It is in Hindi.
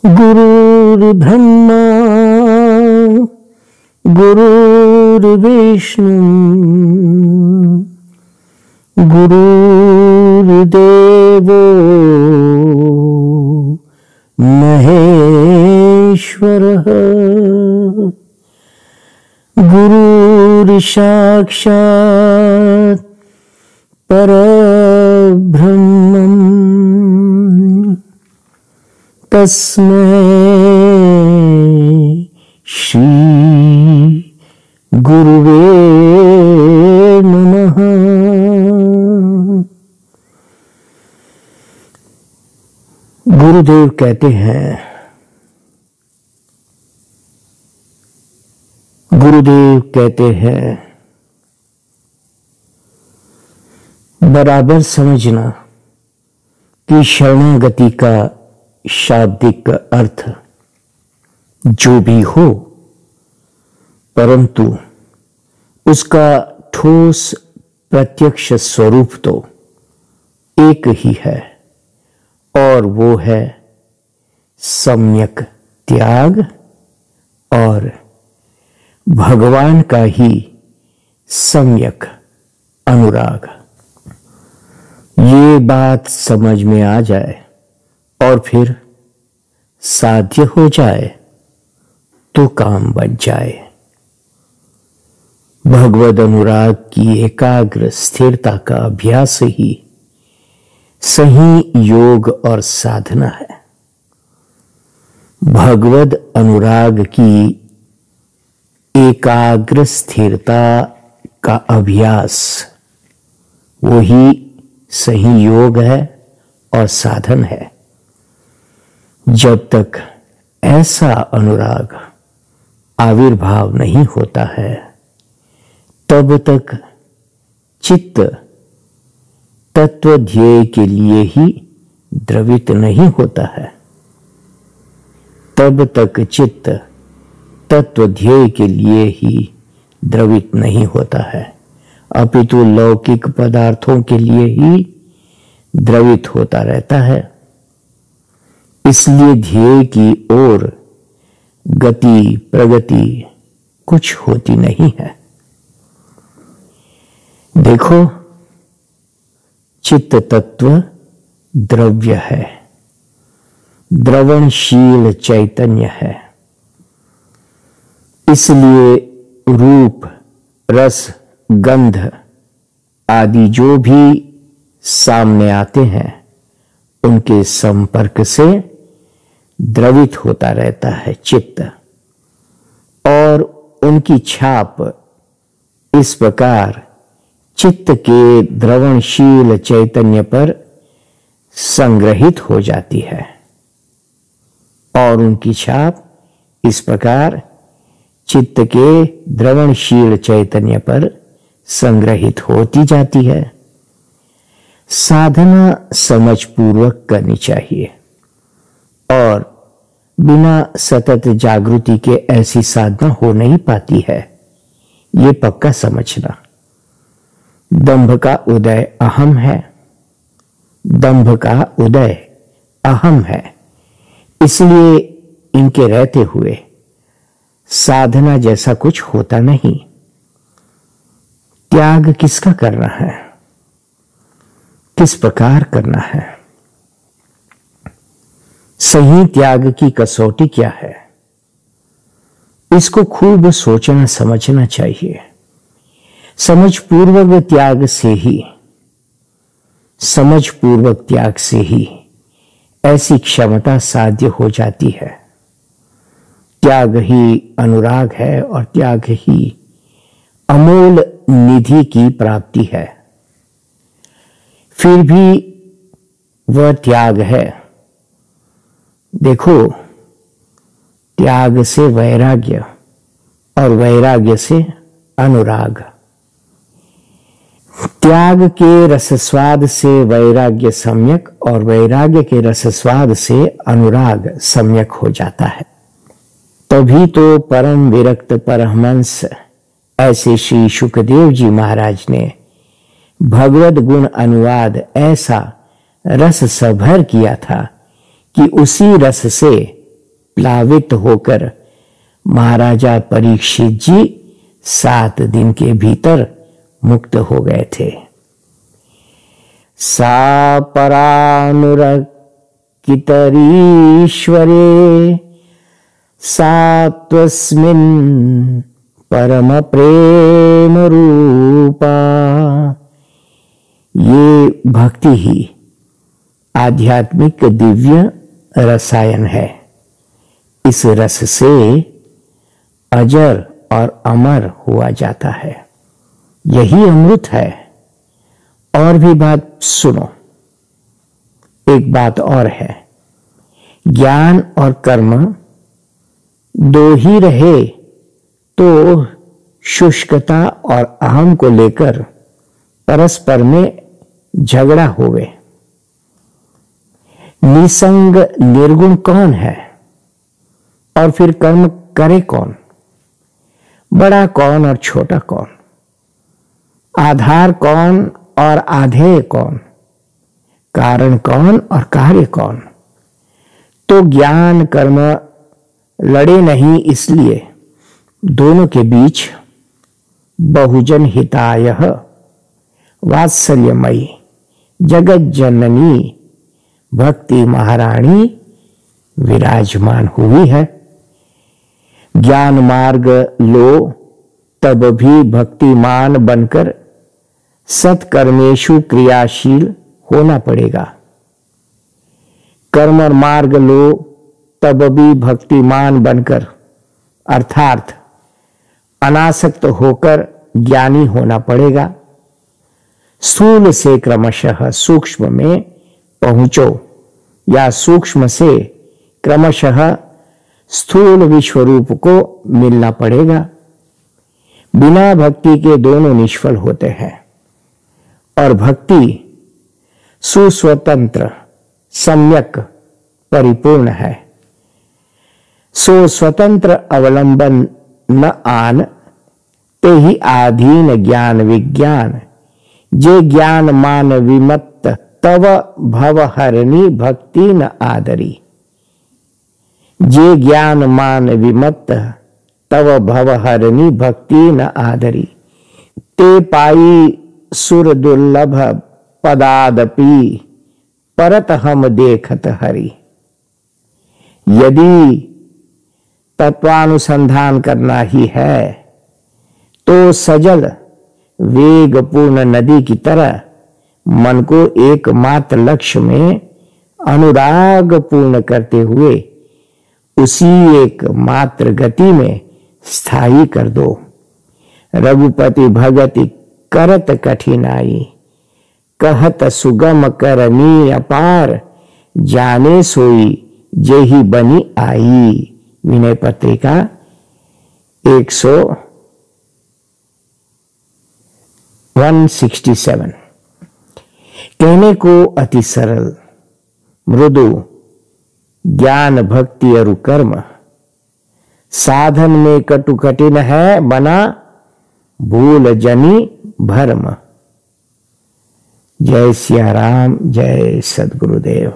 गुरुर्ब्रह्मा गुरुर्विष्णु गुरुर्देवो महेश्वरः गुरुर्साक्षात् परब्रह्मम् तस्मै श्री गुरुवे नमः। गुरुदेव कहते हैं, गुरुदेव कहते हैं, बराबर समझना कि शरणागति का शाब्दिक अर्थ जो भी हो, परंतु उसका ठोस प्रत्यक्ष स्वरूप तो एक ही है और वो है सम्यक त्याग और भगवान का ही सम्यक अनुराग। ये बात समझ में आ जाए और फिर साध्य हो जाए तो काम बन जाए। भगवद अनुराग की एकाग्र स्थिरता का अभ्यास ही सही योग और साधना है। भगवद अनुराग की एकाग्र स्थिरता का अभ्यास वही सही योग है और साधन है। जब तक ऐसा अनुराग आविर्भाव नहीं होता है, तब तक चित्त तत्व ध्येय के लिए ही द्रवित नहीं होता है। तब तक चित्त तत्व ध्येय के लिए ही द्रवित नहीं होता है, अपितु लौकिक पदार्थों के लिए ही द्रवित होता रहता है। इसलिए ध्येय की ओर गति प्रगति कुछ होती नहीं है। देखो, चित्त तत्व द्रव्य है, द्रवणशील चैतन्य है। इसलिए रूप रस गंध आदि जो भी सामने आते हैं, उनके संपर्क से द्रवित होता रहता है चित्त, और उनकी छाप इस प्रकार चित्त के द्रवणशील चैतन्य पर संग्रहित हो जाती है, और उनकी छाप इस प्रकार चित्त के द्रवणशील चैतन्य पर संग्रहित होती जाती है। साधना समझ पूर्वक करनी चाहिए और बिना सतत जागृति के ऐसी साधना हो नहीं पाती है, ये पक्का समझना। दंभ का उदय अहम है, दंभ का उदय अहम है। इसलिए इनके रहते हुए साधना जैसा कुछ होता नहीं। त्याग किसका करना है, किस प्रकार करना है, सही त्याग की कसौटी क्या है, इसको खूब सोचना समझना चाहिए। समझ पूर्वक त्याग से ही, समझ पूर्वक त्याग से ही ऐसी क्षमता साध्य हो जाती है। त्याग ही अनुराग है और त्याग ही अमूल निधि की प्राप्ति है। फिर भी वह त्याग है। देखो, त्याग से वैराग्य और वैराग्य से अनुराग। त्याग के रसस्वाद से वैराग्य सम्यक और वैराग्य के रसस्वाद से अनुराग सम्यक हो जाता है। तभी तो परम विरक्त परमहंस ऐसे श्री शुकदेव जी महाराज ने भगवद गुण अनुवाद ऐसा रस सभर किया था कि उसी रस से प्लावित होकर महाराजा परीक्षित जी 7 दिन के भीतर मुक्त हो गए थे। सा परानुरक्तितरीश्वरे सात्वस्मिन् परम प्रेम रूपा। ये भक्ति ही आध्यात्मिक दिव्य रसायन है। इस रस से अजर और अमर हुआ जाता है। यही अमृत है। और भी बात सुनो। एक बात और है, ज्ञान और कर्म दो ही रहे तो शुष्कता और अहम को लेकर परस्पर में झगड़ा होवे। निसंग निर्गुण कौन है? और फिर कर्म करे कौन? बड़ा कौन और छोटा कौन? आधार कौन और आधेय कौन? कारण कौन और कार्य कौन? तो ज्ञान कर्म लड़े नहीं, इसलिए दोनों के बीच बहुजन हितायः वात्सल्यमयी जगत जननी भक्ति महारानी विराजमान हुई है। ज्ञान मार्ग लो तब भी भक्तिमान बनकर सत्कर्मेषु क्रियाशील होना पड़ेगा। कर्म मार्ग लो तब भी भक्तिमान बनकर अर्थात अनासक्त होकर ज्ञानी होना पड़ेगा। स्थूल से क्रमशः सूक्ष्म में पहुंचो या सूक्ष्म से क्रमशः स्थूल विश्वरूप को मिलना पड़ेगा। बिना भक्ति के दोनों निष्फल होते हैं और भक्ति सुस्वतंत्र सम्यक परिपूर्ण है। सो स्वतंत्र अवलंबन न आन ते ही आधीन ज्ञान विज्ञान जे ज्ञान मान विमत्त तव भवहरणी भक्ति न आदरी। जे ज्ञान मान विमत्त तव भवहरणी भक्ति न आदरी। ते पाई सुर दुर्लभ पदादपि परत हम देखत हरि। यदि तत्वानुसंधान करना ही है तो सजल वेगपूर्ण नदी की तरह मन को एकमात्र लक्ष्य में अनुराग पूर्ण करते हुए उसी एकमात्र गति में स्थायी कर दो। रघुपति भगति करत कठिनाई कहत सुगम करनी अपार जाने सोई जेहि बनी आई। विनय पत्रिका 167। कहने को अति सरल मृदु ज्ञान भक्ति और कर्म, साधन में कटु कठिन है बना भूल जनी भरम। जय सिया राम, जय सद्गुरुदेव।